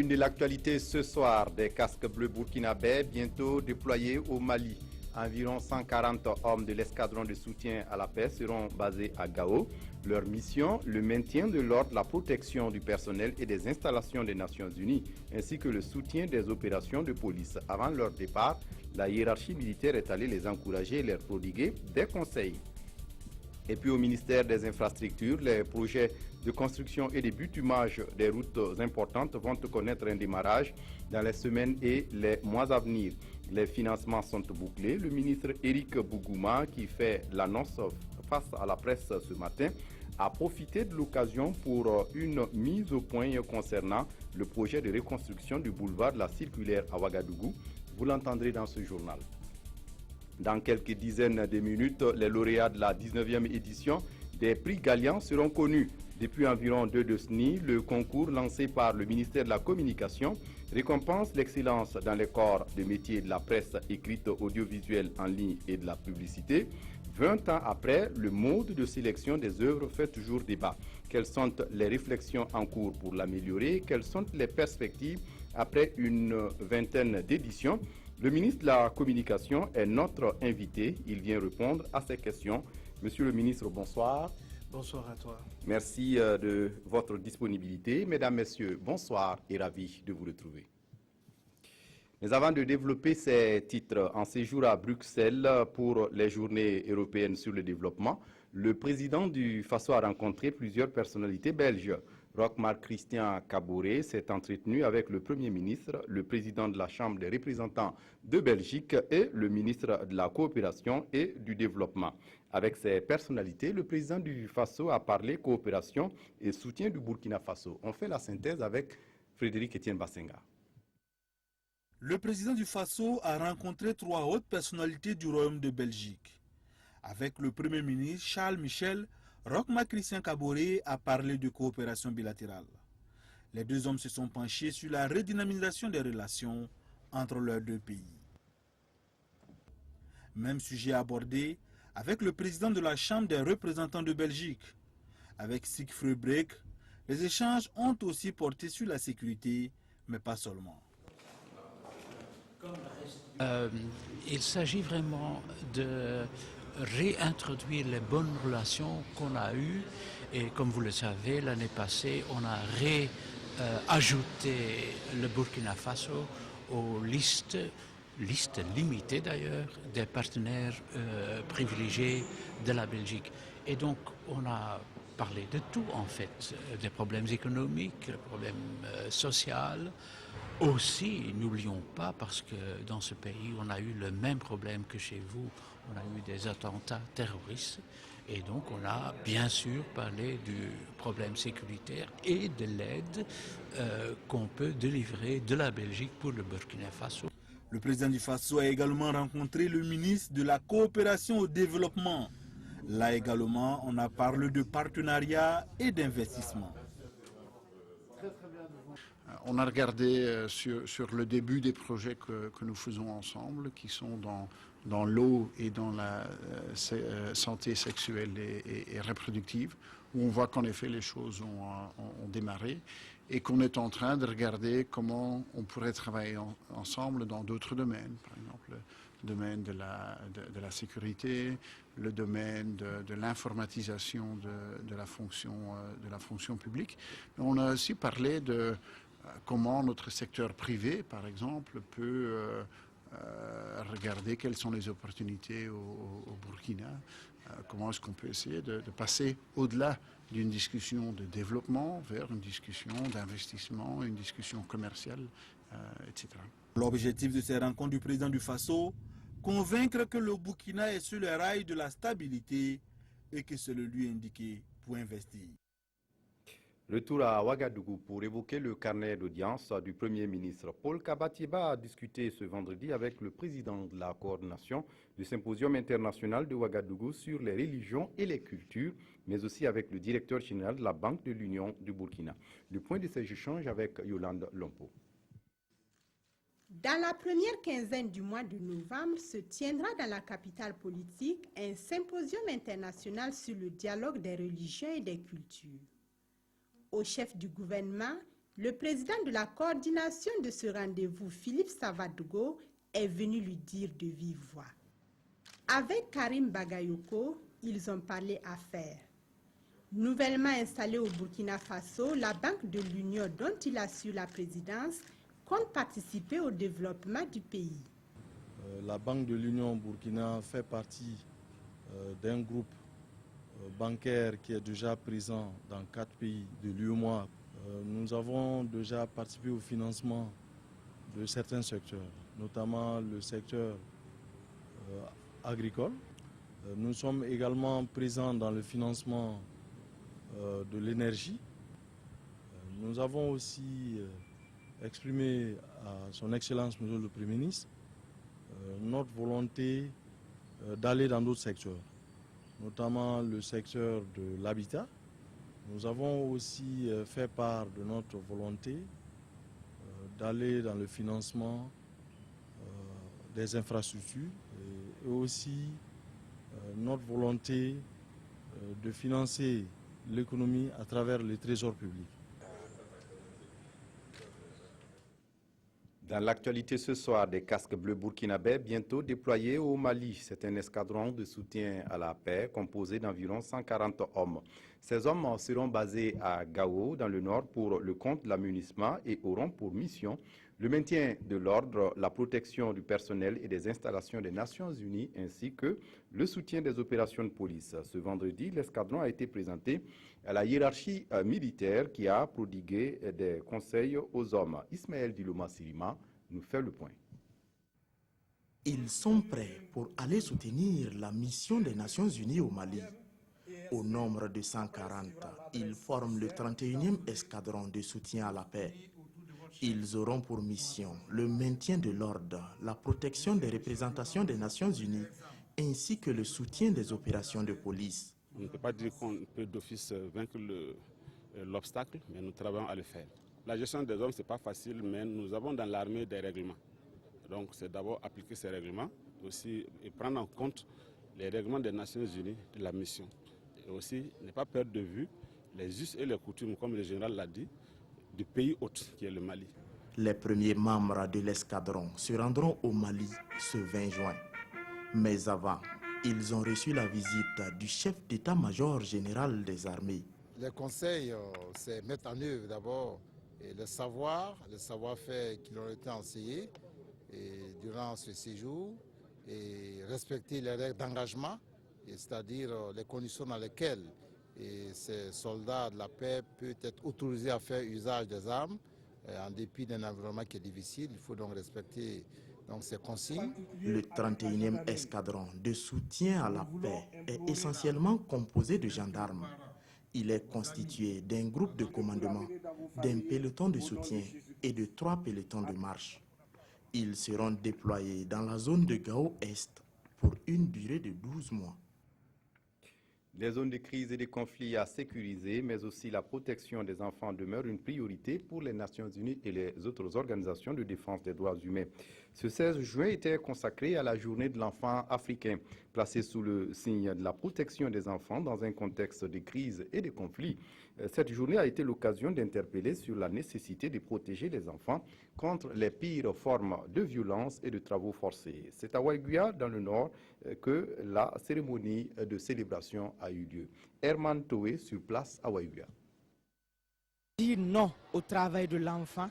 une de l'actualité ce soir, des casques bleus burkinabés bientôt déployés au Mali. Environ 140 hommes de l'escadron de soutien à la paix seront basés à Gao. Leur mission, le maintien de l'ordre, la protection du personnel et des installations des Nations Unies, ainsi que le soutien des opérations de police. Avant leur départ, la hiérarchie militaire est allée les encourager et leur prodiguer des conseils. Et puis au ministère des Infrastructures, les projets de construction et de bitumage des routes importantes vont connaître un démarrage dans les semaines et les mois à venir. Les financements sont bouclés. Le ministre Éric Bougouma, qui fait l'annonce face à la presse ce matin, a profité de l'occasion pour une mise au point concernant le projet de reconstruction du boulevard de la Circulaire à Ouagadougou. Vous l'entendrez dans ce journal. Dans quelques dizaines de minutes, les lauréats de la 19e édition des prix Gallian seront connus. Depuis environ 2 décennies, le concours lancé par le ministère de la Communication récompense l'excellence dans les corps de métiers de la presse écrite, audiovisuelle, en ligne et de la publicité. 20 ans après, le mode de sélection des œuvres fait toujours débat. Quelles sont les réflexions en cours pour l'améliorer? Quelles sont les perspectives après une vingtaine d'éditions? Le ministre de la Communication est notre invité. Il vient répondre à ces questions. Monsieur le ministre, bonsoir. Bonsoir à toi. Merci de votre disponibilité. Mesdames, Messieurs, bonsoir et ravi de vous retrouver. Mais avant de développer ces titres, en séjour à Bruxelles pour les journées européennes sur le développement, le président du Faso a rencontré plusieurs personnalités belges. Roch-Marc Christian Kaboré s'est entretenu avec le Premier ministre, le président de la Chambre des représentants de Belgique et le ministre de la Coopération et du Développement. Avec ces personnalités, le président du Faso a parlé coopération et soutien du Burkina Faso. On fait la synthèse avec Frédéric Etienne Bassenga. Le président du Faso a rencontré 3 hautes personnalités du Royaume de Belgique. Avec le Premier ministre Charles Michel, Roch-Marc Christian Kaboré a parlé de coopération bilatérale. Les 2 hommes se sont penchés sur la redynamisation des relations entre leurs 2 pays. Même sujet abordé avec le président de la Chambre des représentants de Belgique. Avec Siegfried Breck, les échanges ont aussi porté sur la sécurité, mais pas seulement. Il s'agit vraiment de réintroduire les bonnes relations qu'on a eues et comme vous le savez, l'année passée, on a ajouté le Burkina Faso aux listes limitées d'ailleurs, des partenaires privilégiés de la Belgique. Et donc on a parlé de tout en fait, des problèmes économiques, des problèmes sociaux. Aussi, n'oublions pas, parce que dans ce pays, on a eu le même problème que chez vous, on a eu des attentats terroristes, et donc on a bien sûr parlé du problème sécuritaire et de l'aide qu'on peut délivrer de la Belgique pour le Burkina Faso. Le président du Faso a également rencontré le ministre de la Coopération au Développement. Là également, on a parlé de partenariat et d'investissement. On a regardé sur le début des projets que nous faisons ensemble, qui sont dans l'eau et dans la santé sexuelle et reproductive, où on voit qu'en effet les choses ont démarré et qu'on est en train de regarder comment on pourrait travailler ensemble dans d'autres domaines, par exemple le domaine de la sécurité, le domaine de l'informatisation de la fonction publique. Mais on a aussi parlé de comment notre secteur privé, par exemple, peut regarder quelles sont les opportunités au Burkina, comment est-ce qu'on peut essayer de passer au-delà d'une discussion de développement vers une discussion d'investissement, une discussion commerciale, etc. L'objectif de ces rencontres du président du Faso, convaincre que le Burkina est sur les rails de la stabilité et que c'est le lieu indiqué pour investir. Retour à Ouagadougou pour évoquer le carnet d'audience du Premier ministre. Paul Kabatiba a discuté ce vendredi avec le président de la coordination du Symposium international de Ouagadougou sur les religions et les cultures, mais aussi avec le directeur général de la Banque de l'Union du Burkina. Le point de ces échanges avec Yolande Lompo. Dans la première quinzaine du mois de novembre se tiendra dans la capitale politique un symposium international sur le dialogue des religions et des cultures. Au chef du gouvernement, Le président de la coordination de ce rendez-vous, Philippe Savadogo, est venu lui dire de vive voix. Avec Karim Bagayoko, ils ont parlé affaires. Nouvellement installée au Burkina Faso, la Banque de l'Union dont il assure la présidence compte participer au développement du pays. La Banque de l'Union Burkina fait partie d'un groupe bancaire qui est déjà présent dans 4 pays de l'UEMOA. Nous avons déjà participé au financement de certains secteurs, notamment le secteur agricole. Nous sommes également présents dans le financement de l'énergie. Nous avons aussi exprimé à son Excellence, Monsieur le Premier ministre, notre volonté d'aller dans d'autres secteurs, notamment le secteur de l'habitat. Nous avons aussi fait part de notre volonté d'aller dans le financement des infrastructures et aussi notre volonté de financer l'économie à travers les trésors publics. Dans l'actualité ce soir, des casques bleus burkinabés bientôt déployés au Mali. C'est un escadron de soutien à la paix composé d'environ 140 hommes. Ces hommes seront basés à Gao, dans le nord, pour le compte de la MINUSMA et auront pour mission le maintien de l'ordre, la protection du personnel et des installations des Nations Unies, ainsi que le soutien des opérations de police. Ce vendredi, l'escadron a été présenté à la hiérarchie militaire qui a prodigué des conseils aux hommes. Ismaël Dilouma Sirima nous fait le point. Ils sont prêts pour aller soutenir la mission des Nations Unies au Mali. Au nombre de 140, ils forment le 31e escadron de soutien à la paix. Ils auront pour mission le maintien de l'ordre, la protection des représentations des Nations Unies, ainsi que le soutien des opérations de police. On ne peut pas dire qu'on peut d'office vaincre l'obstacle, mais nous travaillons à le faire. La gestion des hommes, ce n'est pas facile, mais nous avons dans l'armée des règlements. Donc c'est d'abord appliquer ces règlements aussi et prendre en compte les règlements des Nations Unies de la mission. Et aussi ne pas perdre de vue les us et les coutumes, comme le général l'a dit, du pays hôte qui est le Mali. Les premiers membres de l'escadron se rendront au Mali ce 20 juin. Mais avant, ils ont reçu la visite du chef d'état-major général des armées. Le conseil, c'est mettre en œuvre d'abord le savoir-faire qui leur a été enseigné durant ce séjour et respecter les règles d'engagement, c'est-à-dire les conditions dans lesquelles ces soldats de la paix peuvent être autorisés à faire usage des armes en dépit d'un environnement qui est difficile. Il faut donc respecter ces consignes. Le 31e escadron de soutien à la paix est essentiellement composé de gendarmes. Il est constitué d'un groupe de commandement, d'un peloton de soutien et de 3 pelotons de marche. Ils seront déployés dans la zone de Gao-Est pour une durée de 12 mois. Les zones de crise et de conflits à sécuriser, mais aussi la protection des enfants demeure une priorité pour les Nations Unies et les autres organisations de défense des droits humains. Ce 16 juin était consacré à la journée de l'enfant africain, placée sous le signe de la protection des enfants dans un contexte de crise et de conflits. Cette journée a été l'occasion d'interpeller sur la nécessité de protéger les enfants contre les pires formes de violence et de travaux forcés. C'est à Waiguia, dans le Nord, que la cérémonie de célébration a eu lieu. Herman Toé sur place à Waiguia. Dire non au travail de l'enfant,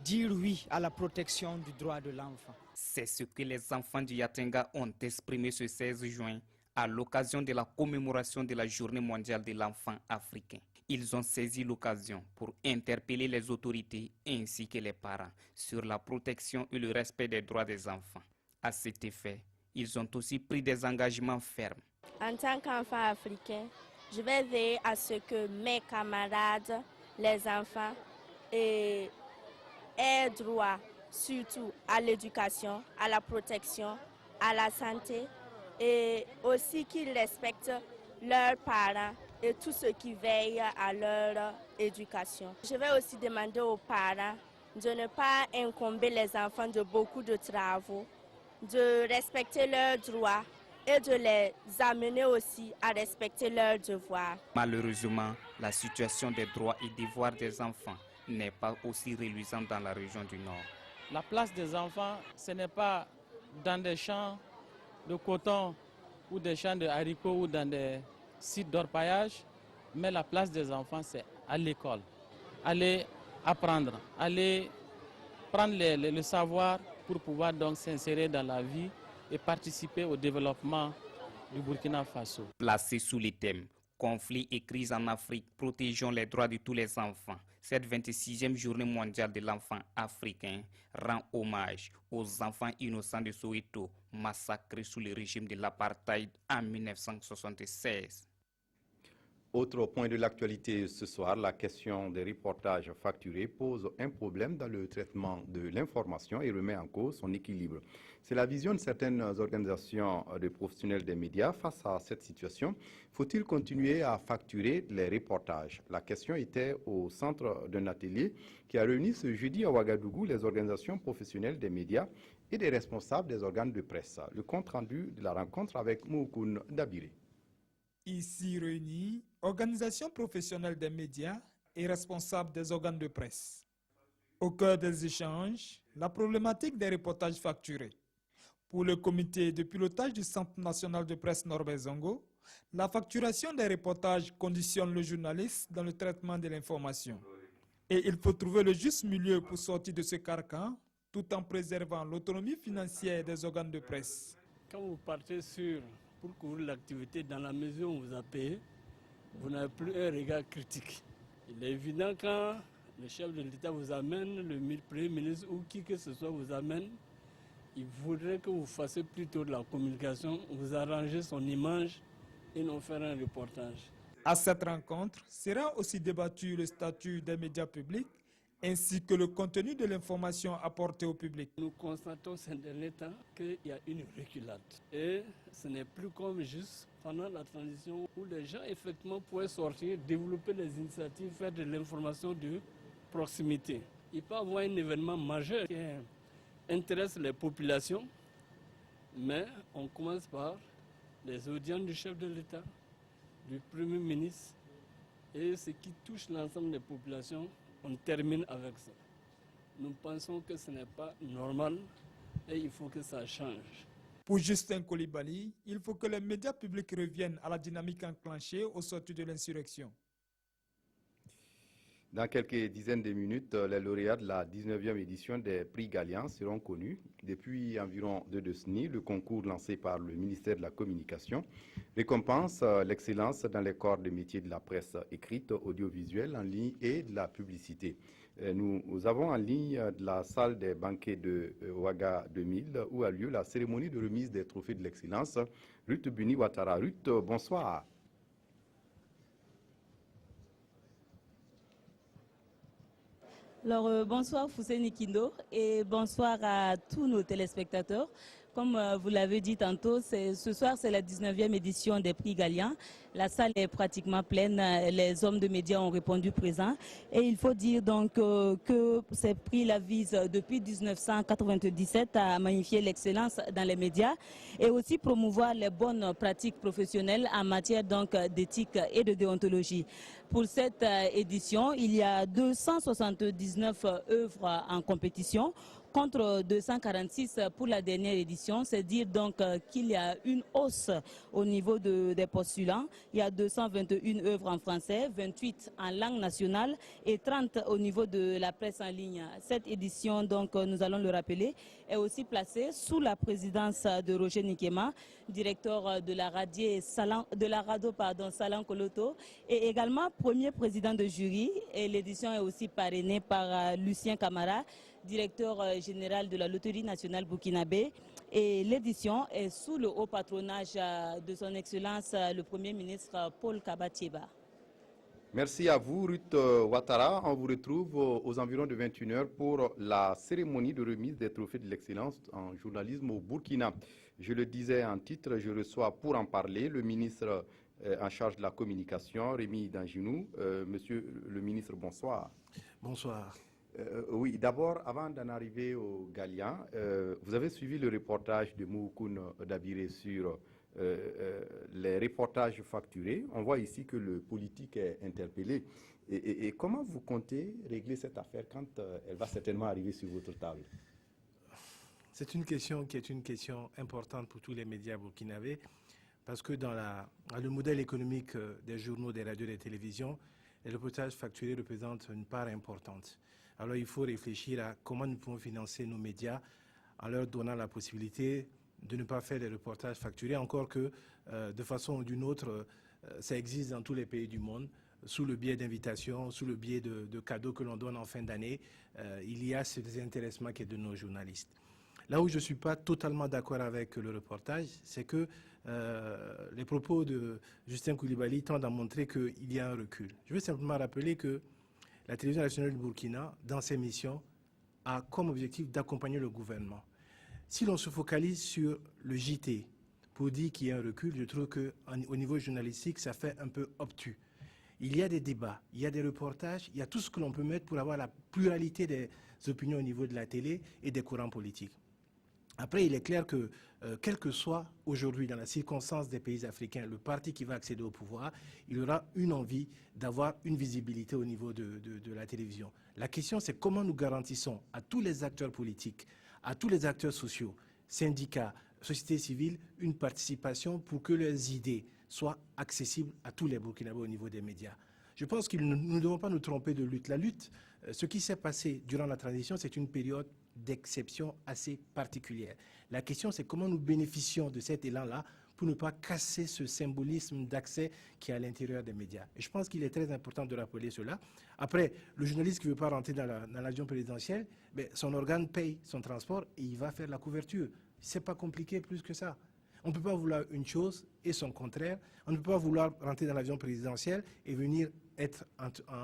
dire oui à la protection du droit de l'enfant. C'est ce que les enfants du Yatenga ont exprimé ce 16 juin à l'occasion de la commémoration de la Journée mondiale de l'enfant africain. Ils ont saisi l'occasion pour interpeller les autorités ainsi que les parents sur la protection et le respect des droits des enfants. À cet effet, ils ont aussi pris des engagements fermes. En tant qu'enfant africain, je vais veiller à ce que mes camarades, les enfants, aient droit surtout à l'éducation, à la protection, à la santé et aussi qu'ils respectent leurs parents et tous ceux qui veillent à leur éducation. Je vais aussi demander aux parents de ne pas incomber les enfants de beaucoup de travaux, de respecter leurs droits et de les amener aussi à respecter leurs devoirs. Malheureusement, la situation des droits et devoirs des enfants n'est pas aussi reluisante dans la région du Nord. La place des enfants, ce n'est pas dans des champs de coton ou des champs de haricots ou dans des sites d'orpaillage, mais la place des enfants, c'est à l'école. Aller apprendre, aller prendre le savoir pour pouvoir donc s'insérer dans la vie et participer au développement du Burkina Faso. Placé sous les thèmes conflits et crises en Afrique, protégeons les droits de tous les enfants. Cette 26e journée mondiale de l'enfant africain rend hommage aux enfants innocents de Soweto, massacrés sous le régime de l'apartheid en 1976. Autre point de l'actualité ce soir, la question des reportages facturés pose un problème dans le traitement de l'information et remet en cause son équilibre. C'est la vision de certaines organisations de professionnels des médias. Face à cette situation, faut-il continuer à facturer les reportages? La question était au centre d'un atelier qui a réuni ce jeudi à Ouagadougou les organisations professionnelles des médias et des responsables des organes de presse. Le compte-rendu de la rencontre avec Moukoun Dabiré. Ici réunis, organisations professionnelles des médias et responsables des organes de presse. Au cœur des échanges, la problématique des reportages facturés. Pour le comité de pilotage du Centre national de presse Norbert Zongo, la facturation des reportages conditionne le journaliste dans le traitement de l'information. Et il faut trouver le juste milieu pour sortir de ce carcan, tout en préservant l'autonomie financière des organes de presse. Quand vous partez pour couvrir l'activité dans la mesure où on vous a payé, vous n'avez plus un regard critique. Il est évident quand le chef de l'État vous amène, le Premier ministre ou qui que ce soit vous amène, il voudrait que vous fassiez plutôt de la communication, vous arrangez son image et non faire un reportage. À cette rencontre sera aussi débattu le statut des médias publics ainsi que le contenu de l'information apportée au public. Nous constatons ces derniers temps qu'il y a une reculade. Et ce n'est plus comme juste pendant la transition où les gens effectivement pouvaient sortir, développer des initiatives, faire de l'information de proximité. Il peut y avoir un événement majeur qui intéresse les populations, mais on commence par les audiences du chef de l'État, du Premier ministre, et ce qui touche l'ensemble des populations, on termine avec ça. Nous pensons que ce n'est pas normal et il faut que ça change. Pour Justin Coulibaly, il faut que les médias publics reviennent à la dynamique enclenchée au sortir de l'insurrection. Dans quelques dizaines de minutes, les lauréats de la 19e édition des prix Gallian seront connus. Depuis environ 2 décennies, le concours lancé par le ministère de la Communication récompense l'excellence dans les corps de métiers de la presse écrite, audiovisuelle, en ligne et de la publicité. Nous avons en ligne de la salle des banquets de Ouaga 2000 où a lieu la cérémonie de remise des trophées de l'excellence. Ruth Buni Ouattara. Ruth, bonsoir. Alors, bonsoir Fousseni Kindo et bonsoir à tous nos téléspectateurs. Comme vous l'avez dit tantôt, ce soir c'est la 19e édition des prix Gallian. La salle est pratiquement pleine, les hommes de médias ont répondu présents. Et il faut dire donc que ces prix-là visent depuis 1997 à magnifier l'excellence dans les médias et aussi promouvoir les bonnes pratiques professionnelles en matière donc d'éthique et de déontologie. Pour cette édition, il y a 279 œuvres en compétition, contre 246 pour la dernière édition. C'est dire donc qu'il y a une hausse au niveau des postulants. Il y a 221 œuvres en français, 28 en langue nationale et 30 au niveau de la presse en ligne. Cette édition, donc nous allons le rappeler, est aussi placée sous la présidence de Roger Nikema, directeur de la radio Salan Koloto, et également premier président de jury. Et l'édition est aussi parrainée par Lucien Camara, directeur général de la Loterie nationale burkinabé. Et l'édition est sous le haut patronage de son Excellence le Premier ministre Paul Kabatieba. Merci à vous, Ruth Ouattara. On vous retrouve aux environs de 21h pour la cérémonie de remise des trophées de l'excellence en journalisme au Burkina. Je le disais en titre, je reçois pour en parler le ministre en charge de la communication, Rémi Danginou. Monsieur le ministre, bonsoir. Bonsoir. Oui, d'abord, avant d'en arriver au Gallian, vous avez suivi le reportage de Moukoun Dabiré sur les reportages facturés. On voit ici que le politique est interpellé. Et comment vous comptez régler cette affaire quand elle va certainement arriver sur votre table? C'est une question qui est une question importante pour tous les médias burkinabés, parce que dans le modèle économique des journaux, des radios, des télévisions, les reportages facturés représentent une part importante. Alors il faut réfléchir à comment nous pouvons financer nos médias en leur donnant la possibilité de ne pas faire des reportages facturés, encore que de façon ou d'une autre, ça existe dans tous les pays du monde. Sous le biais d'invitations, sous le biais de cadeaux que l'on donne en fin d'année, il y a ce désintéressement qui est de nos journalistes. Là où je ne suis pas totalement d'accord avec le reportage, c'est que les propos de Justin Coulibaly tendent à montrer qu'il y a un recul. Je veux simplement rappeler que la télévision nationale du Burkina, dans ses missions, a comme objectif d'accompagner le gouvernement. Si l'on se focalise sur le JT pour dire qu'il y a un recul, je trouve qu'au niveau journalistique, ça fait un peu obtus. Il y a des débats, il y a des reportages, il y a tout ce que l'on peut mettre pour avoir la pluralité des opinions au niveau de la télé et des courants politiques. Après, il est clair que, quel que soit aujourd'hui, dans la circonstance des pays africains, le parti qui va accéder au pouvoir, il aura une envie d'avoir une visibilité au niveau de la télévision. La question, c'est comment nous garantissons à tous les acteurs politiques, à tous les acteurs sociaux, syndicats, société civile, une participation pour que leurs idées soient accessibles à tous les Burkinabés au niveau des médias. Je pense que nous ne devons pas nous tromper de lutte. La lutte, ce qui s'est passé durant la transition, c'est une période d'exception assez particulière. La question, c'est comment nous bénéficions de cet élan-là pour ne pas casser ce symbolisme d'accès qui est à l'intérieur des médias. Et je pense qu'il est très important de rappeler cela. Après, le journaliste qui ne veut pas rentrer dans l'avion présidentiel, son organe paye son transport et il va faire la couverture. Ce n'est pas compliqué plus que ça. On ne peut pas vouloir une chose et son contraire. On ne peut pas vouloir rentrer dans l'avion présidentiel et venir être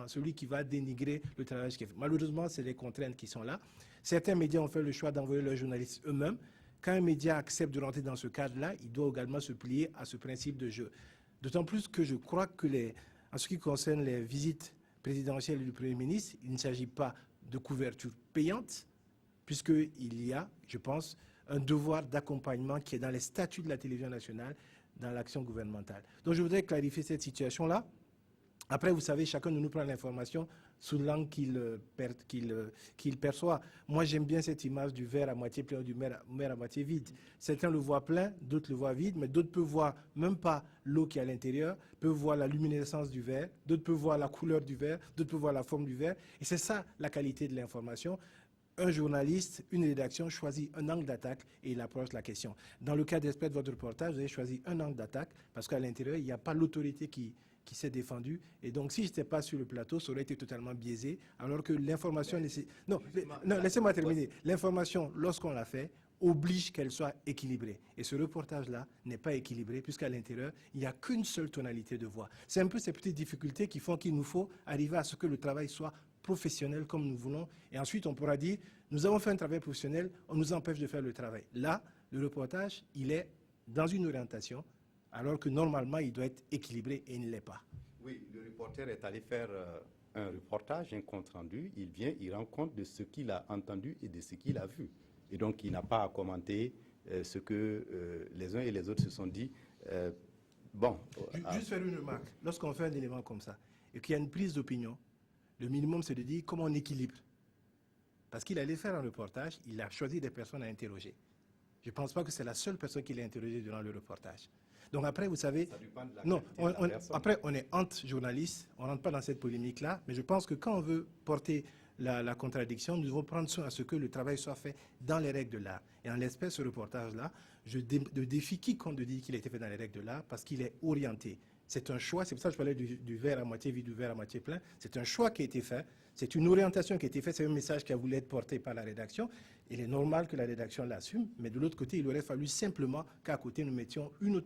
celui qui va dénigrer le travail qui est fait. Malheureusement, c'est les contraintes qui sont là. Certains médias ont fait le choix d'envoyer leurs journalistes eux-mêmes. Quand un média accepte de rentrer dans ce cadre-là, il doit également se plier à ce principe de jeu. D'autant plus que je crois que, en ce qui concerne les visites présidentielles du Premier ministre, il ne s'agit pas de couverture payante, puisqu'il y a, je pense, un devoir d'accompagnement qui est dans les statuts de la télévision nationale, dans l'action gouvernementale. Donc je voudrais clarifier cette situation-là. Après, vous savez, chacun de nous prend l'information sous l'angle qu'il perçoit. Moi, j'aime bien cette image du verre à moitié plein ou du verre à moitié vide. Certains le voient plein, d'autres le voient vide, mais d'autres peuvent voir même pas l'eau qui est à l'intérieur, peuvent voir la luminescence du verre, d'autres peuvent voir la couleur du verre, d'autres peuvent voir la forme du verre. Et c'est ça la qualité de l'information. Un journaliste, une rédaction choisit un angle d'attaque et il approche la question. Dans le cas d'espèce de votre reportage, vous avez choisi un angle d'attaque parce qu'à l'intérieur, il n'y a pas l'autorité qui s'est défendue. Et donc, si je n'étais pas sur le plateau, ça aurait été totalement biaisé, alors que l'information... Non, laissez-moi terminer. L'information, lorsqu'on la fait, oblige qu'elle soit équilibrée. Et ce reportage-là n'est pas équilibré, puisqu'à l'intérieur, il n'y a qu'une seule tonalité de voix. C'est un peu ces petites difficultés qui font qu'il nous faut arriver à ce que le travail soit professionnel comme nous voulons. Et ensuite, on pourra dire, nous avons fait un travail professionnel, on nous empêche de faire le travail. Là, le reportage, il est dans une orientation, alors que normalement, il doit être équilibré et il ne l'est pas. Oui, le reporter est allé faire un reportage, un compte-rendu. Il vient, il rend compte de ce qu'il a entendu et de ce qu'il a vu. Et donc, il n'a pas à commenter ce que les uns et les autres se sont dit. Juste faire une remarque. Lorsqu'on fait un élément comme ça et qu'il y a une prise d'opinion, le minimum, c'est de dire comment on équilibre. Parce qu'il allait faire un reportage, il a choisi des personnes à interroger. Je ne pense pas que c'est la seule personne qu'il a interrogée durant le reportage. Donc après, vous savez, après, on est entre journalistes, on ne rentre pas dans cette polémique-là, mais je pense que quand on veut porter la contradiction, nous devons prendre soin à ce que le travail soit fait dans les règles de l'art. Et en l'espèce, ce reportage-là, je défie quiconque de dire qu'il a été fait dans les règles de l'art parce qu'il est orienté. C'est un choix, c'est pour ça que je parlais du verre à moitié vide, du verre à moitié plein. C'est un choix qui a été fait, c'est une orientation qui a été faite, c'est un message qui a voulu être porté par la rédaction. Il est normal que la rédaction l'assume, mais de l'autre côté, il aurait fallu simplement qu'à côté, nous mettions une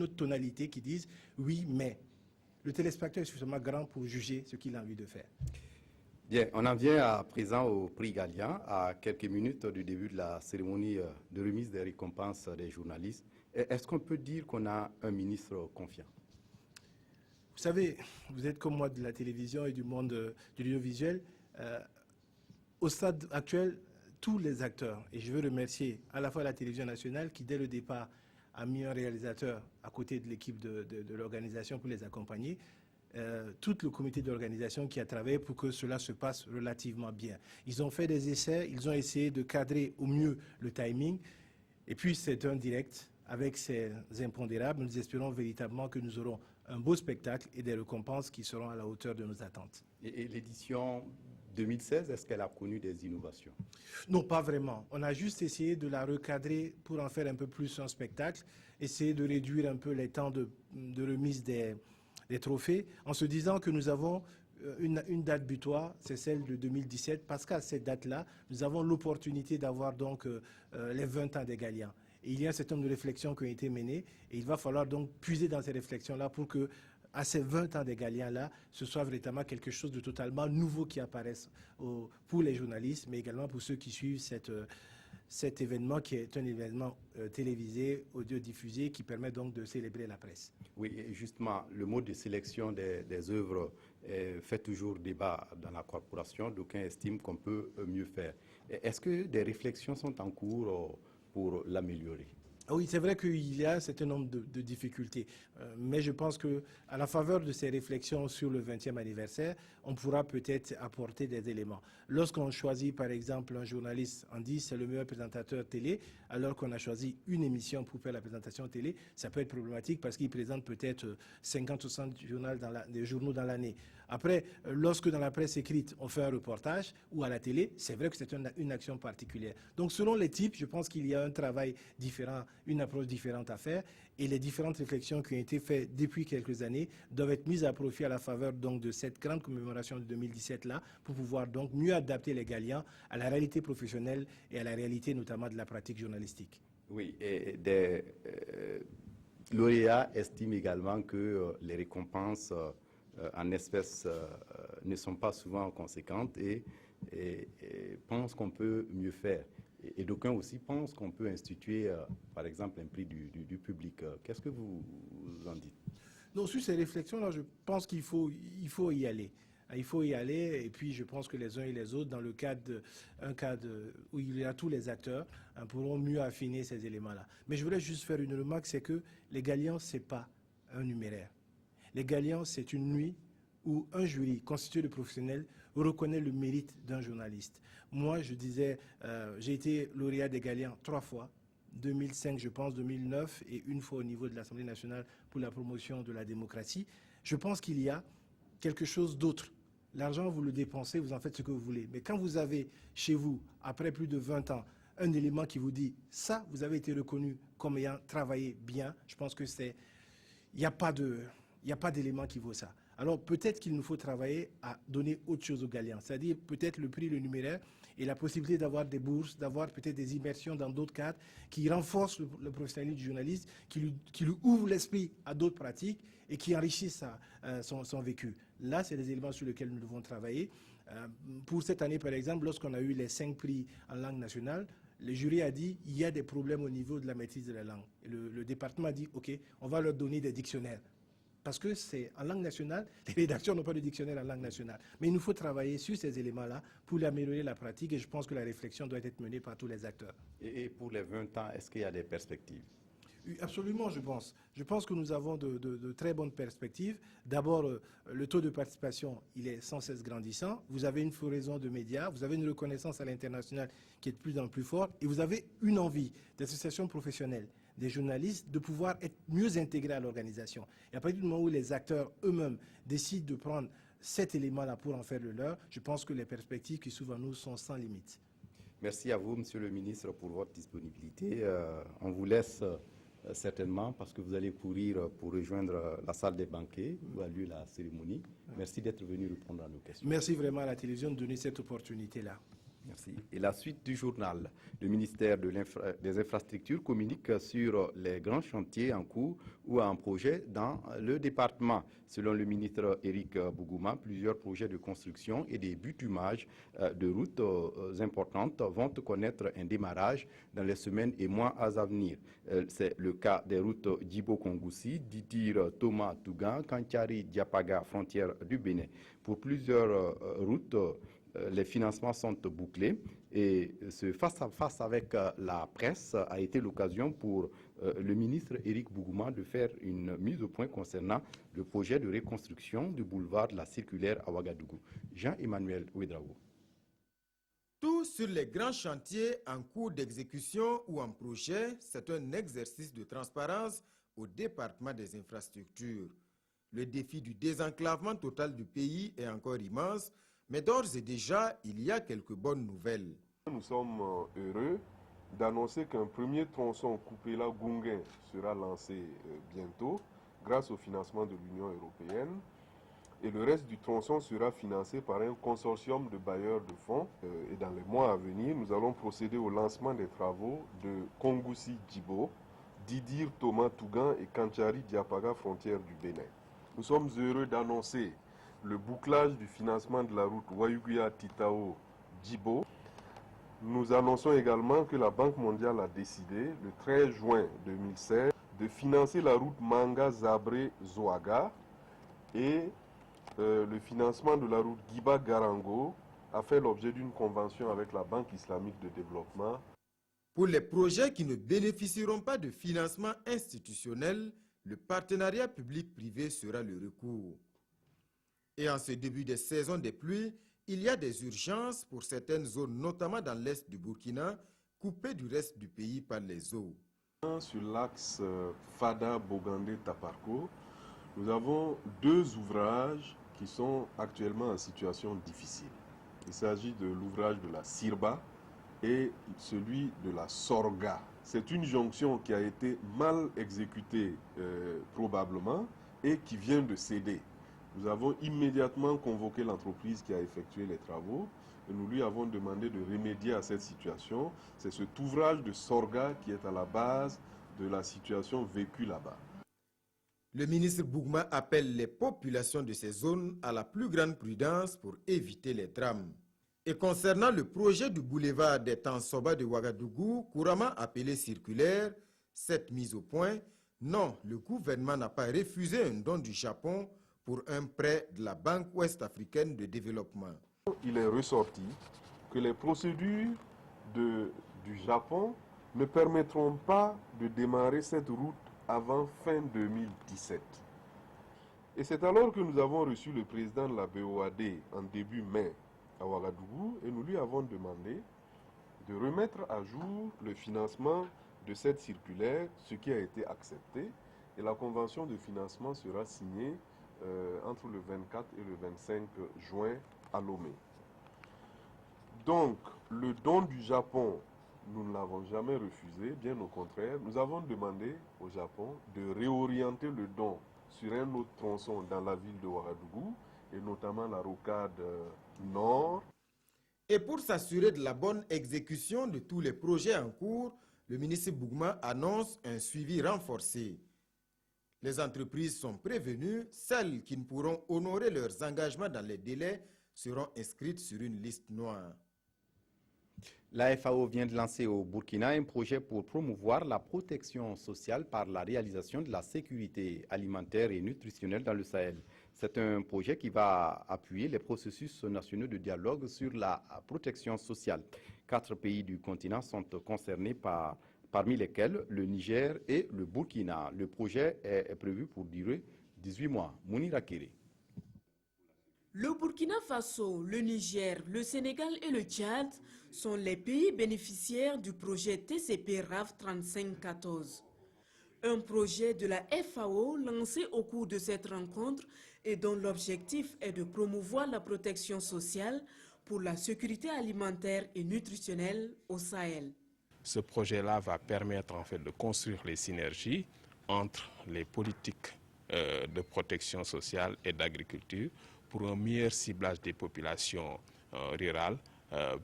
autre tonalité qui dise « oui, mais ». Le téléspectateur est suffisamment grand pour juger ce qu'il a envie de faire. Bien, on en vient à présent au prix Gallian, à quelques minutes du début de la cérémonie de remise des récompenses des journalistes. Est-ce qu'on peut dire qu'on a un ministre confiant ? Vous savez, vous êtes comme moi de la télévision et du monde de l'audiovisuel. Au stade actuel, tous les acteurs, et je veux remercier à la fois la télévision nationale qui, dès le départ, a mis un réalisateur à côté de l'équipe de l'organisation pour les accompagner. tout le comité d'organisation qui a travaillé pour que cela se passe relativement bien. Ils ont fait des essais, ils ont essayé de cadrer au mieux le timing. Et puis, c'est un direct avec ces impondérables. Nous espérons véritablement que nous aurons un beau spectacle et des récompenses qui seront à la hauteur de nos attentes. Et l'édition 2016, est-ce qu'elle a connu des innovations? Non, pas vraiment. On a juste essayé de la recadrer pour en faire un peu plus un spectacle, essayer de réduire un peu les temps de remise des trophées, en se disant que nous avons une date butoir, c'est celle de 2017, parce qu'à cette date-là, nous avons l'opportunité d'avoir donc les 20 ans des Galians. Et il y a un certain nombre de réflexions qui ont été menées, et il va falloir donc puiser dans ces réflexions-là pour que, à ces 20 ans des Galiens-là, ce soit véritablement quelque chose de totalement nouveau qui apparaisse pour les journalistes, mais également pour ceux qui suivent cet événement qui est un événement télévisé, audio-diffusé, qui permet donc de célébrer la presse. Oui, et justement, le mode de sélection des œuvres fait toujours débat dans la corporation. D'aucuns estiment qu'on peut mieux faire. Est-ce que des réflexions sont en cours pour l'améliorer? Oui, c'est vrai qu'il y a un certain nombre de difficultés, mais je pense qu'à la faveur de ces réflexions sur le 20e anniversaire, on pourra peut-être apporter des éléments. Lorsqu'on choisit par exemple un journaliste, on dit c'est le meilleur présentateur télé, alors qu'on a choisi une émission pour faire la présentation télé, ça peut être problématique parce qu'il présente peut-être 50-60 journaux dans l'année. Après, lorsque dans la presse écrite, on fait un reportage ou à la télé, c'est vrai que c'est une action particulière. Donc selon les types, je pense qu'il y a un travail différent, une approche différente à faire, et les différentes réflexions qui ont été faites depuis quelques années doivent être mises à profit à la faveur donc de cette grande commémoration de 2017-là, pour pouvoir donc mieux adapter les Galians à la réalité professionnelle et à la réalité notamment de la pratique journalistique. Oui, et des lauréats estiment également que les récompenses en espèces ne sont pas souvent conséquentes et pensent qu'on peut mieux faire. Et d'aucuns aussi pensent qu'on peut instituer, par exemple, un prix du public. Qu'est-ce que vous en dites? Non, sur ces réflexions-là, je pense qu'il faut y aller. Il faut y aller, et puis je pense que les uns et les autres, dans le cadre où il y a tous les acteurs, pourront mieux affiner ces éléments-là. Mais je voulais juste faire une remarque, c'est que les Galians, ce n'est pas un numéraire. Les Galians, c'est une nuit où un jury constitué de professionnels reconnaît le mérite d'un journaliste. Moi, je disais, j'ai été lauréat des Galians 3 fois, 2005, je pense, 2009, et une fois au niveau de l'Assemblée nationale pour la promotion de la démocratie. Je pense qu'il y a quelque chose d'autre. L'argent, vous le dépensez, vous en faites ce que vous voulez. Mais quand vous avez chez vous, après plus de 20 ans, un élément qui vous dit « ça, vous avez été reconnu comme ayant travaillé bien », je pense que c'est... Il n'y a pas d'élément qui vaut ça. Alors peut-être qu'il nous faut travailler à donner autre chose aux Galians, c'est-à-dire peut-être le prix, le numéraire, et la possibilité d'avoir des bourses, d'avoir peut-être des immersions dans d'autres cadres qui renforcent le professionnalisme du journaliste, qui lui ouvrent l'esprit à d'autres pratiques et qui enrichissent son vécu. Là, c'est des éléments sur lesquels nous devons travailler. Pour cette année, par exemple, lorsqu'on a eu les 5 prix en langue nationale, le jury a dit qu'il y a des problèmes au niveau de la maîtrise de la langue. Et le département a dit « OK, on va leur donner des dictionnaires ». Parce que c'est en langue nationale, les rédactions n'ont pas de dictionnaire en langue nationale. Mais il nous faut travailler sur ces éléments-là pour améliorer la pratique, et je pense que la réflexion doit être menée par tous les acteurs. Et pour les 20 ans, est-ce qu'il y a des perspectives? Absolument, je pense. Je pense que nous avons de très bonnes perspectives. D'abord, le taux de participation, il est sans cesse grandissant. Vous avez une floraison de médias, vous avez une reconnaissance à l'international qui est de plus en plus forte, et vous avez une envie d'associations professionnelles, des journalistes, de pouvoir être mieux intégrés à l'organisation. Et à partir du moment où les acteurs eux-mêmes décident de prendre cet élément-là pour en faire le leur, je pense que les perspectives qui s'ouvrent à nous sont sans limite. Merci à vous, Monsieur le Ministre, pour votre disponibilité. On vous laisse certainement parce que vous allez courir pour rejoindre la salle des banquets où a lieu la cérémonie. Merci d'être venu répondre à nos questions. Merci vraiment à la télévision de donner cette opportunité-là. Merci. Et la suite du journal. Le ministère des Infrastructures communique sur les grands chantiers en cours ou en projet dans le département. Selon le ministre Éric Bougouma, plusieurs projets de construction et des bitumages de routes importantes vont connaître un démarrage dans les semaines et mois à venir. C'est le cas des routes Djibo-Kongoussi, Didir-Thomas-Tougan, Kantiari-Diapaga, frontière du Bénin. Pour plusieurs routes, les financements sont bouclés et ce face-à-face avec la presse a été l'occasion pour le ministre Éric Bougouma de faire une mise au point concernant le projet de reconstruction du boulevard de la Circulaire à Ouagadougou. Jean-Emmanuel Ouedraogo. Tout sur les grands chantiers en cours d'exécution ou en projet, c'est un exercice de transparence au département des infrastructures. Le défi du désenclavement total du pays est encore immense, mais d'ores et déjà, il y a quelques bonnes nouvelles. Nous sommes heureux d'annoncer qu'un premier tronçon Koupéla-Gounguin sera lancé bientôt grâce au financement de l'Union européenne. Et le reste du tronçon sera financé par un consortium de bailleurs de fonds. Et dans les mois à venir, nous allons procéder au lancement des travaux de Kongoussi-Djibo, Didir Thomas Tougan et Kanchari Diapaga, frontière du Bénin. Nous sommes heureux d'annoncer le bouclage du financement de la route Wayuguya-Titao-Djibo. Nous annonçons également que la Banque mondiale a décidé, le 13 juin 2016, de financer la route Manga-Zabré-Zouaga et le financement de la route Guiba-Garango a fait l'objet d'une convention avec la Banque islamique de développement. Pour les projets qui ne bénéficieront pas de financement institutionnel, le partenariat public-privé sera le recours. Et en ce début de saison des pluies, il y a des urgences pour certaines zones, notamment dans l'est du Burkina, coupées du reste du pays par les eaux. Sur l'axe Fada-Bogandé-Taparko, nous avons 2 ouvrages qui sont actuellement en situation difficile. Il s'agit de l'ouvrage de la Sirba et celui de la Sorga. C'est une jonction qui a été mal exécutée probablement et qui vient de céder. Nous avons immédiatement convoqué l'entreprise qui a effectué les travaux et nous lui avons demandé de remédier à cette situation. C'est cet ouvrage de Sorga qui est à la base de la situation vécue là-bas. Le ministre Bougouma appelle les populations de ces zones à la plus grande prudence pour éviter les drames. Et concernant le projet du boulevard des Tansoba de Ouagadougou, couramment appelé circulaire, cette mise au point, non, le gouvernement n'a pas refusé un don du Japon pour un prêt de la Banque ouest-africaine de développement. Il est ressorti que les procédures du Japon ne permettront pas de démarrer cette route avant fin 2017. Et c'est alors que nous avons reçu le président de la BOAD en début mai à Ouagadougou et nous lui avons demandé de remettre à jour le financement de cette circulaire, ce qui a été accepté. Et la convention de financement sera signée entre le 24 et le 25 juin à Lomé. Donc, le don du Japon, nous ne l'avons jamais refusé, bien au contraire. Nous avons demandé au Japon de réorienter le don sur un autre tronçon dans la ville de Ouagadougou, et notamment la rocade nord. Et pour s'assurer de la bonne exécution de tous les projets en cours, le ministre Bougouma annonce un suivi renforcé. Les entreprises sont prévenues, celles qui ne pourront honorer leurs engagements dans les délais seront inscrites sur une liste noire. La FAO vient de lancer au Burkina un projet pour promouvoir la protection sociale par la réalisation de la sécurité alimentaire et nutritionnelle dans le Sahel. C'est un projet qui va appuyer les processus nationaux de dialogue sur la protection sociale. 4 pays du continent sont concernés parmi lesquels le Niger et le Burkina. Le projet est prévu pour durer 18 mois. Mounira Kéré. Le Burkina Faso, le Niger, le Sénégal et le Tchad sont les pays bénéficiaires du projet TCP RAF 3514. Un projet de la FAO lancé au cours de cette rencontre et dont l'objectif est de promouvoir la protection sociale pour la sécurité alimentaire et nutritionnelle au Sahel. Ce projet-là va permettre en fait de construire les synergies entre les politiques de protection sociale et d'agriculture pour un meilleur ciblage des populations rurales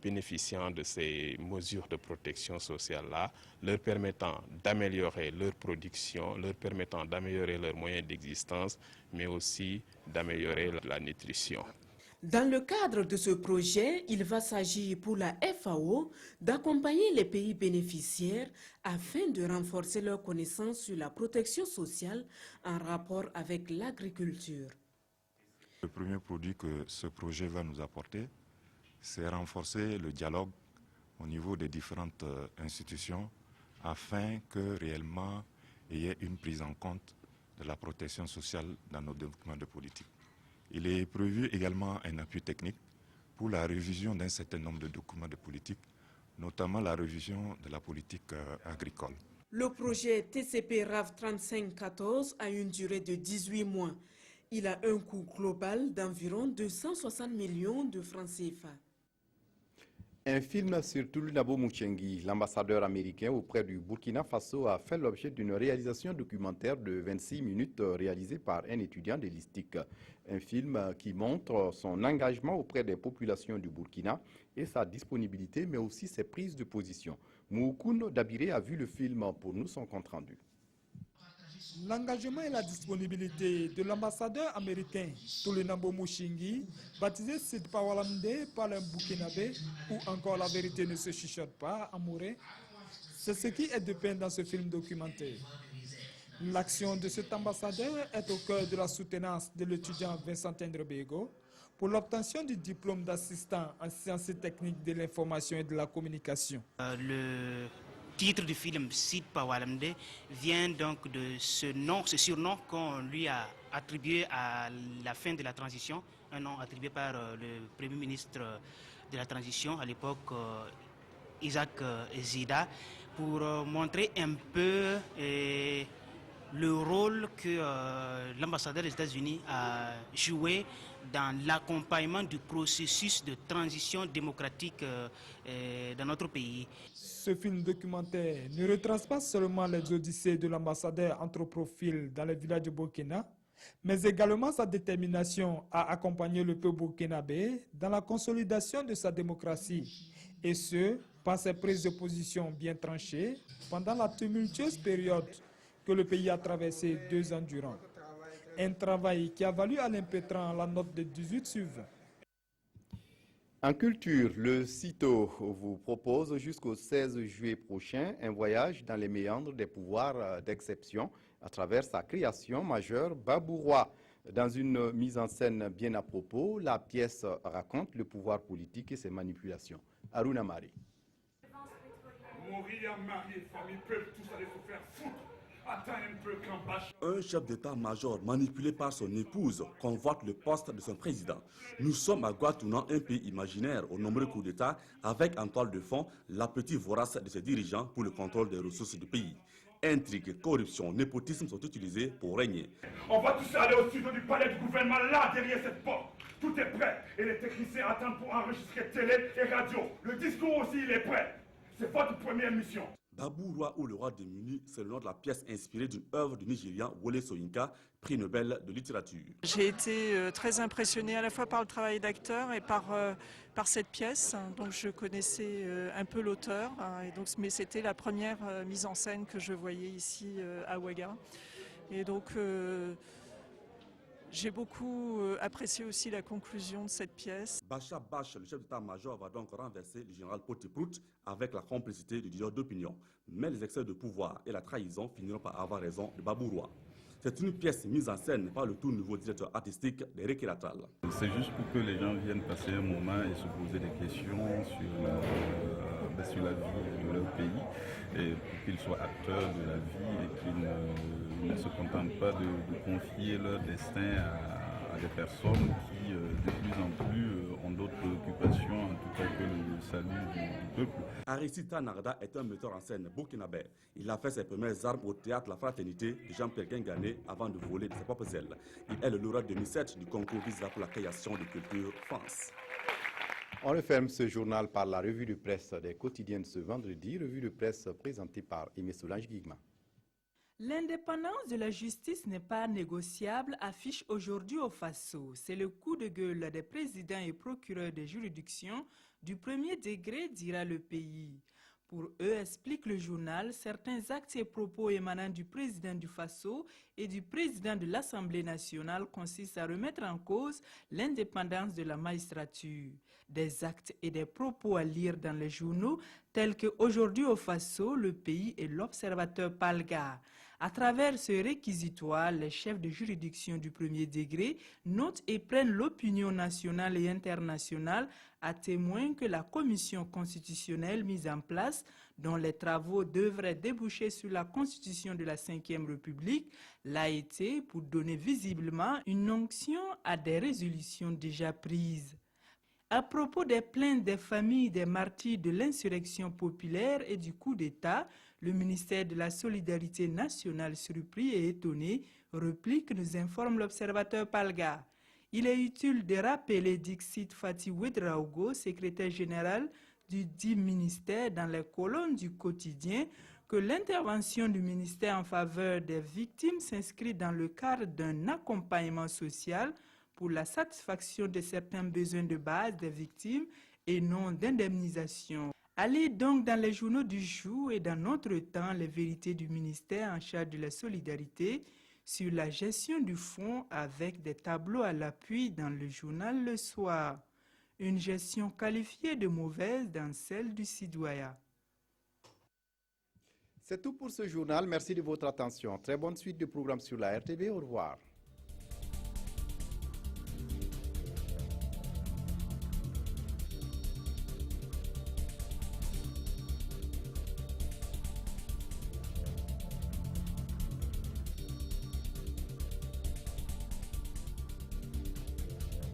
bénéficiant de ces mesures de protection sociale-là, leur permettant d'améliorer leur production, leur permettant d'améliorer leurs moyens d'existence, mais aussi d'améliorer la nutrition. Dans le cadre de ce projet, il va s'agir pour la FAO d'accompagner les pays bénéficiaires afin de renforcer leurs connaissances sur la protection sociale en rapport avec l'agriculture. Le premier produit que ce projet va nous apporter, c'est renforcer le dialogue au niveau des différentes institutions afin que réellement il y ait une prise en compte de la protection sociale dans nos documents de politique. Il est prévu également un appui technique pour la révision d'un certain nombre de documents de politique, notamment la révision de la politique agricole. Le projet TCP RAV 3514 a une durée de 18 mois. Il a un coût global d'environ 260 millions de francs CFA. Un film sur Tulunabo Muchengi, l'ambassadeur américain auprès du Burkina Faso, a fait l'objet d'une réalisation documentaire de 26 minutes réalisée par un étudiant de l'ISTIC. Un film qui montre son engagement auprès des populations du Burkina et sa disponibilité, mais aussi ses prises de position. Moukoun Dabiré a vu le film pour nous son compte-rendu. L'engagement et la disponibilité de l'ambassadeur américain Tulunabo Muchengi, baptisé Sid Pawalamde par un Burkinabé, où encore la vérité ne se chuchote pas, amoureux, c'est ce qui est de peine dans ce film documentaire. L'action de cet ambassadeur est au cœur de la soutenance de l'étudiant Vincent Ndrebego pour l'obtention du diplôme d'assistant en sciences et techniques de l'information et de la communication. Le titre du film Sid Pawalamde vient donc de ce surnom qu'on lui a attribué à la fin de la transition, un nom attribué par le Premier ministre de la transition à l'époque, Isaac Zida, pour montrer un peu le rôle que l'ambassadeur des États-Unis a joué dans l'accompagnement du processus de transition démocratique dans notre pays. Ce film documentaire ne retrace pas seulement les odyssées de l'ambassadeur entre profil dans les villages du Burkina, mais également sa détermination à accompagner le peuple burkinabé dans la consolidation de sa démocratie, et ce, par ses prises de position bien tranchées pendant la tumultueuse période que le pays a traversée 2 ans durant. Un travail qui a valu à l'impétrant la note de 18/20. En culture, le CITO vous propose jusqu'au 16 juillet prochain un voyage dans les méandres des pouvoirs d'exception à travers sa création majeure Babourois. Dans une mise en scène bien à propos, la pièce raconte le pouvoir politique et ses manipulations. Aruna Mari. Mourir, marié, famille, peuvent tous aller se faire foutre. Un chef d'état-major manipulé par son épouse convoite le poste de son président. Nous sommes à Guatounan, un pays imaginaire aux nombreux coups d'État, avec en toile de fond l'appétit vorace de ses dirigeants pour le contrôle des ressources du pays. Intrigues, corruption, népotisme sont utilisés pour régner. On va tous aller au studio du palais du gouvernement, là, derrière cette porte. Tout est prêt et les techniciens attendent pour enregistrer télé et radio. Le discours aussi, il est prêt. C'est votre première mission. Babourois ou le roi démuni, c'est le nom de la pièce inspirée d'une œuvre du Nigérian Wole Soyinka, prix Nobel de littérature. J'ai été très impressionnée à la fois par le travail d'acteur et par cette pièce. Donc je connaissais un peu l'auteur, mais c'était la première mise en scène que je voyais ici à Ouaga. Et donc j'ai beaucoup apprécié aussi la conclusion de cette pièce. Bacha Bach, le chef d'état-major, va donc renverser le général Potiprout avec la complicité du leader d'opinion. Mais les excès de pouvoir et la trahison finiront par avoir raison de Babourois. C'est une pièce mise en scène par le tout nouveau directeur artistique d'Eric Latal. C'est juste pour que les gens viennent passer un moment et se poser des questions sur la vie de leur pays, et pour qu'ils soient acteurs de la vie et qu'ils ne se contentent pas de confier leur destin à des personnes qui de plus en plus ont d'autres préoccupations, en tout cas que le salut du peuple. Aristide Narda est un metteur en scène burkinabé. Il a fait ses premières armes au théâtre La Fraternité de Jean-Pierre Guingané avant de voler de ses propres ailes. Il est le lauréat 2007 du concours Visa pour la création de culture France. On referme ce journal par la revue de presse des quotidiens de ce vendredi, revue de presse présentée par Aimé Solange Guigma. L'indépendance de la justice n'est pas négociable, affiche aujourd'hui au Faso. C'est le coup de gueule des présidents et procureurs des juridictions du premier degré, dira le pays. Pour eux, explique le journal, certains actes et propos émanant du président du Faso et du président de l'Assemblée nationale consistent à remettre en cause l'indépendance de la magistrature. Des actes et des propos à lire dans les journaux tels qu'aujourd'hui au Faso, Le Pays et l'Observateur Palga. À travers ce réquisitoire, les chefs de juridiction du premier degré notent et prennent l'opinion nationale et internationale à témoin que la commission constitutionnelle mise en place, dont les travaux devraient déboucher sur la constitution de la Ve République, l'a été pour donner visiblement une onction à des résolutions déjà prises. À propos des plaintes des familles des martyrs de l'insurrection populaire et du coup d'État, le ministère de la Solidarité nationale, surpris et étonné, réplique, nous informe l'observateur Palga. Il est utile de rappeler, Dixit Fatih Ouedraogo, secrétaire général du dit ministère, dans les colonnes du quotidien, que l'intervention du ministère en faveur des victimes s'inscrit dans le cadre d'un accompagnement social pour la satisfaction de certains besoins de base des victimes et non d'indemnisation. Allez donc dans les journaux du jour et dans notre temps les vérités du ministère en charge de la solidarité sur la gestion du fonds avec des tableaux à l'appui dans le journal Le Soir. Une gestion qualifiée de mauvaise dans celle du citoyen. C'est tout pour ce journal. Merci de votre attention. Très bonne suite de programmes sur la RTV. Au revoir.